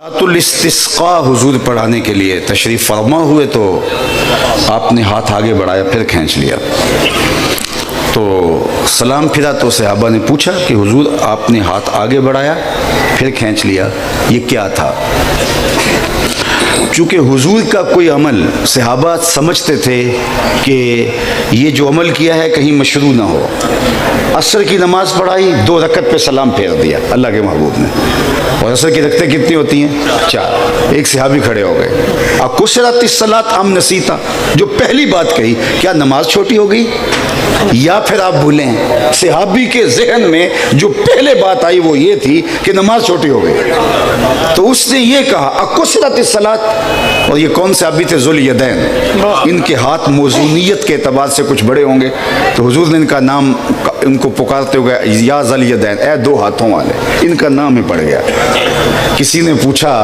इस्तिस्का हुजूर पढ़ाने के लिए तशरीफ़ फरमा हुए तो आपने हाथ आगे बढ़ाया, फिर खींच लिया। तो सलाम फिरा तो सहाबा ने पूछा कि हुजूर आपने हाथ आगे बढ़ाया फिर खींच लिया, ये क्या था? चूँकि हुजूर का कोई अमल सहाबा समझते थे कि ये जो अमल किया है कहीं मशरू ना हो। असर की नमाज पढ़ाई, 2 रकत पे सलाम फेर दिया अल्लाह के महबूब ने। और असर की रकतें कितनी होती हैं? 4। एक सहाबी खड़े हो गए, अकुसरतिस सलात अम नसीता, जो पहली बात कही, क्या नमाज छोटी हो गई या फिर आप भूलें? सहाबी के जहन में जो पहले बात आई वो ये थी कि नमाज छोटी हो गई। तो उसने ये कहा अकुसरतिस सलात, और ये कौन सहाबी थे? ज़ुल यदैन, इनके हाथ मौजूनियत के एतबार से कुछ बड़े होंगे। तो हुजूर ने इनका नाम इनको पुकारते हुए या ज़ुल यदैन, ए 2 हाथों वाले, इनका नाम ही पड़ गया। किसी ने पूछा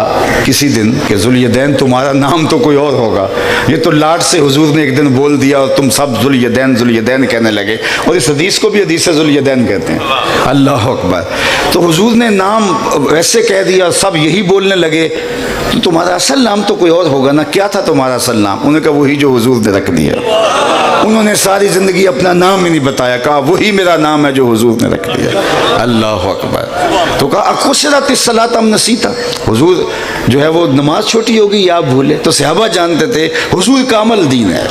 किसी दिन कि ज़ुल यदैन तुम्हारा नाम तो कोई और होगा, ये तो लाड से हुजूर ने एक दिन बोल दिया और तुम सब ज़ुल यदैन कहने लगे, और इस हदीस को भी हदीस ज़ुल यदैन कहते हैं। अल्लाह अकबर। तो हुजूर ने नाम वैसे कह दिया, सब यही बोलने लगे, तो तुम्हारा असल नाम तो कोई और होगा ना, क्या था तुम्हारा असल नाम? उन्होंने कहा वही जो हुजूर ने रख दिया। उन्होंने सारी ज़िंदगी अपना नाम ही नहीं बताया, कहा वही मेरा नाम है जो हुजूर ने रख दिया। अल्लाह अकबर। तो कहा अकुसरतिस सलात अम नसीता, हुजूर जो है वो नमाज छोटी होगी या आप भूले? तो सहाबा जानते थे हुजूर का अमल दीन है।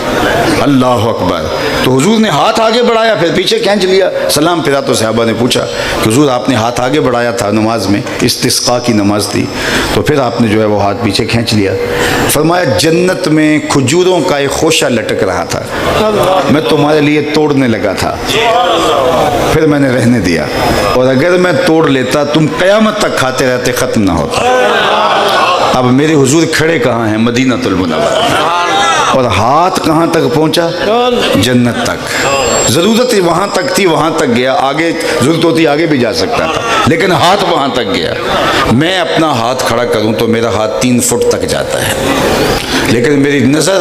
अल्लाह अकबर। तो हुजूर ने हाथ आगे बढ़ाया फिर पीछे खींच लिया, सलाम फिरा तो सहाबा ने पूछा कि हुजूर आपने हाथ आगे बढ़ाया था नमाज में, इस्तिस्का की नमाज थी, तो फिर आपने जो है वो हाथ पीछे खींच लिया। फरमाया जन्नत में खजूरों का एक खोशा लटक रहा था, मैं तुम्हारे लिए तोड़ने लगा था, फिर मैंने रहने दिया, और अगर मैं तोड़ लेता तुम क़यामत तक खाते रहते, ख़त्म ना होता। अब मेरे हुजूर खड़े कहाँ हैं? मदीनतुल मुनव्वरा। और हाथ कहाँ तक पहुँचा? जन्नत तक। ज़रूरत वहाँ तक थी, वहाँ तक गया, आगे ज़रूरत होती आगे भी जा सकता था, लेकिन हाथ वहाँ तक गया। मैं अपना हाथ खड़ा करूँ तो मेरा हाथ 3 फुट तक जाता है, लेकिन मेरी नज़र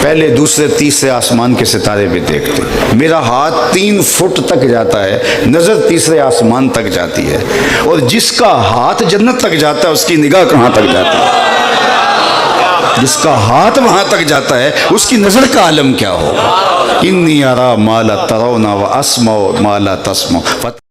पहले, दूसरे, तीसरे आसमान के सितारे भी देखते। मेरा हाथ 3 फुट तक जाता है, नज़र तीसरे आसमान तक जाती है। और जिसका हाथ जन्नत तक जाता है उसकी निगाह कहाँ तक जाती है? जिसका हाथ वहाँ तक जाता है उसकी नज़र का आलम क्या होगा? इन्नी अरा मा ला तरौना व अस्मउ मा ला तस्मउ।